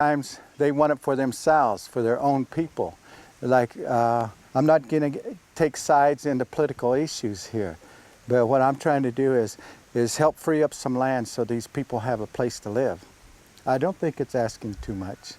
Sometimes they want it for themselves, for their own people. Like, I'm not going to take sides into political issues here, but what I'm trying to do is help free up some land so these people have a place to live. I don't think it's asking too much.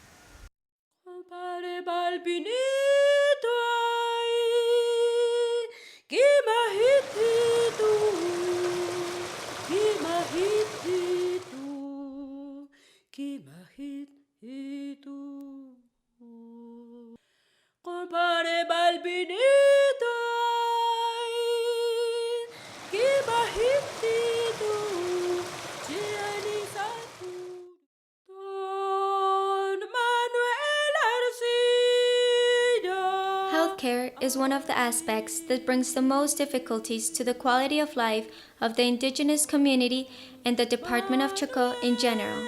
Healthcare is one of the aspects that brings the most difficulties to the quality of life of the indigenous community and the Department of Chocó in general.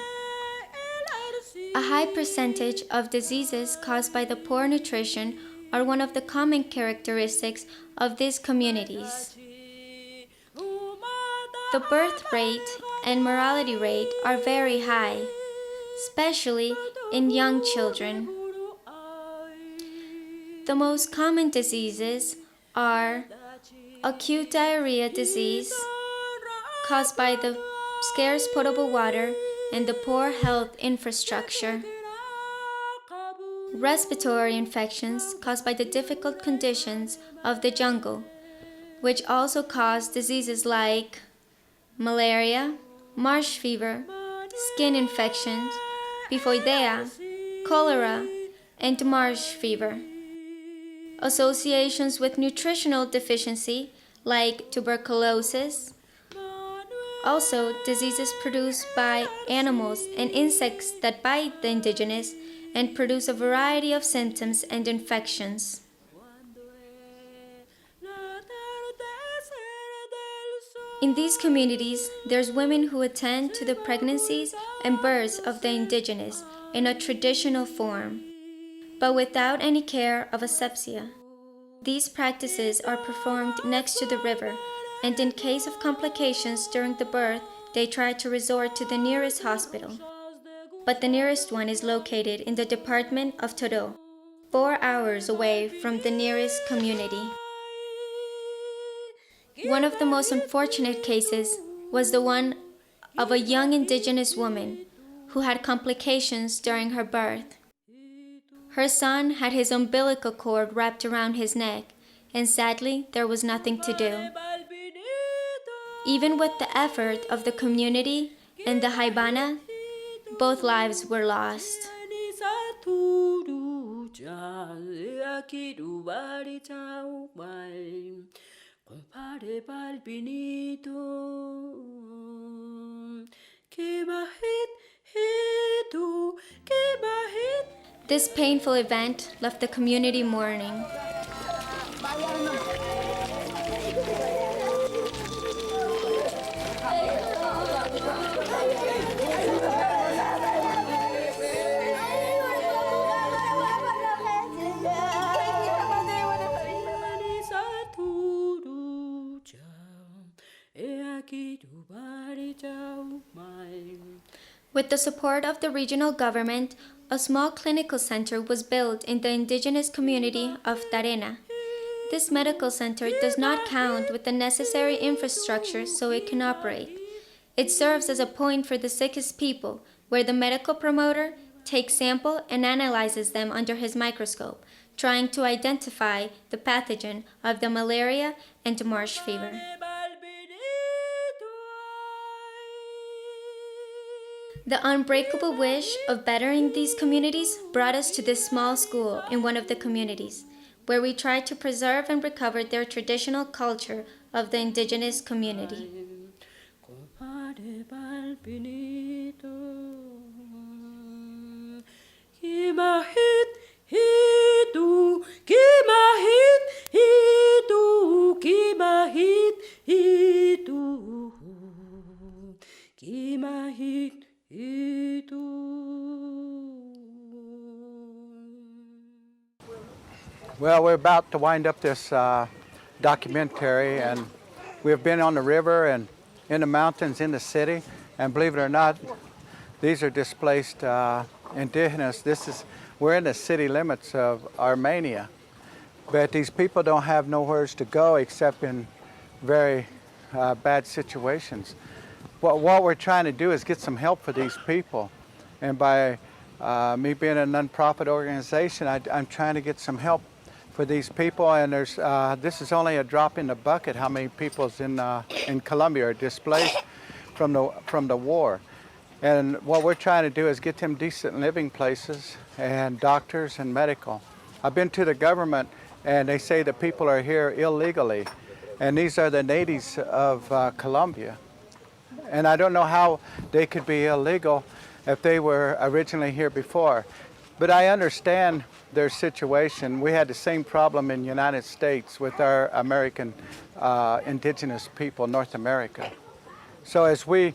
A high percentage of diseases caused by the poor nutrition are one of the common characteristics of these communities. The birth rate and mortality rate are very high, especially in young children. The most common diseases are acute diarrhea disease caused by the scarce potable water and the poor health infrastructure, respiratory infections caused by the difficult conditions of the jungle, which also cause diseases like malaria, marsh fever, skin infections, typhoidea, cholera, and marsh fever. Associations with nutritional deficiency like tuberculosis. Also, diseases produced by animals and insects that bite the indigenous and produce a variety of symptoms and infections. In these communities, there's women who attend to the pregnancies and births of the indigenous in a traditional form, but without any care of asepsia. These practices are performed next to the river, and in case of complications during the birth, they try to resort to the nearest hospital. But the nearest one is located in the department of Chocó, 4 hours away from the nearest community. One of the most unfortunate cases was the one of a young indigenous woman who had complications during her birth. Her son had his umbilical cord wrapped around his neck, and sadly, there was nothing to do. Even with the effort of the community and the Haibana, both lives were lost. This painful event left the community mourning. With the support of the regional government, a small clinical center was built in the indigenous community of Tarena. This medical center does not count with the necessary infrastructure so it can operate. It serves as a point for the sickest people, where the medical promoter takes sample and analyzes them under his microscope, trying to identify the pathogen of the malaria and marsh fever. The unbreakable wish of bettering these communities brought us to this small school in one of the communities, where we tried to preserve and recover their traditional culture of the indigenous community. Well, we're about to wind up this documentary, and we've been on the river and in the mountains in the city, and believe it or not, these are displaced Indigenous, we're in the city limits of Armenia, but these people don't have nowhere to go except in very bad situations. What we're trying to do is get some help for these people, and by me being a nonprofit organization, I'm trying to get some help for these people. And this is only a drop in the bucket. How many people in Colombia are displaced from the war? And what we're trying to do is get them decent living places and doctors and medical. I've been to the government, and they say the people are here illegally, and these are the natives of Colombia. And I don't know how they could be illegal if they were originally here before. But I understand their situation. We had the same problem in the United States with our American indigenous people, North America. So as we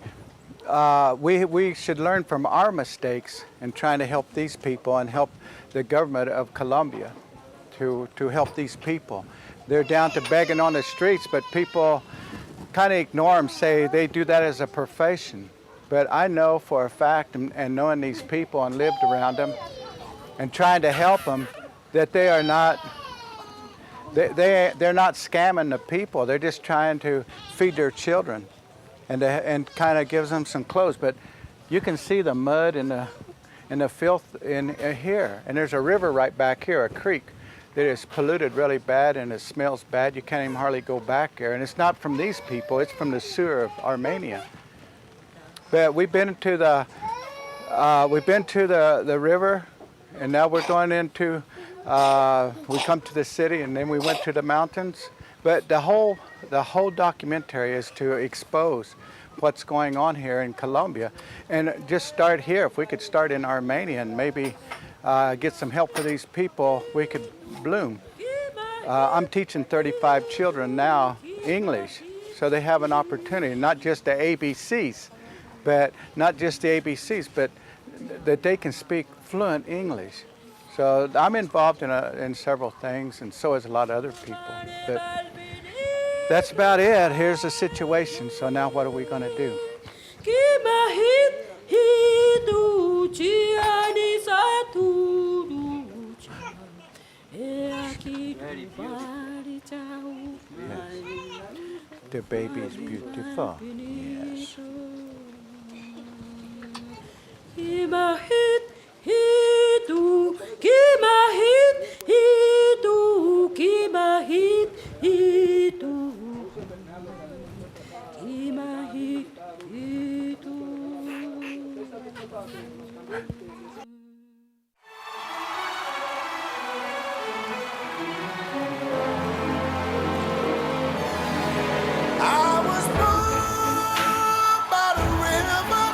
should learn from our mistakes in trying to help these people and help the government of Colombia to help these people. They're down to begging on the streets, but people kind of ignore them, say they do that as a profession. But I know for a fact, and knowing these people and lived around them and trying to help them, that they are not, they're not scamming the people. They're just trying to feed their children and kind of gives them some clothes. But you can see the mud and the filth in here. And there's a river right back here, a creek, that is polluted really bad and it smells bad. You can't even hardly go back there. And it's not from these people, it's from the sewer of Armenia. But we've been to the river, and now we're going into, we come to the city, and then we went to the mountains. But the whole documentary is to expose what's going on here in Colombia, and just start here. If we could start in Armenia and maybe get some help for these people, we could bloom. I'm teaching 35 children now English, so they have an opportunity, not just the ABCs, but that they can speak fluent English. So I'm involved in several things, and so is a lot of other people. But that's about it. Here's the situation. So now what are we going to do? The baby is beautiful. Yes. I was born by the river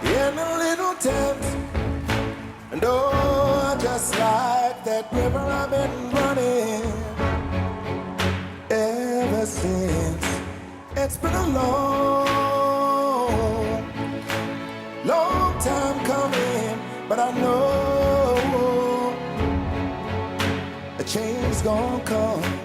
in a little tent, and oh, just like that river I've been running ever since. It's been a long time coming, but I know a change's gonna come.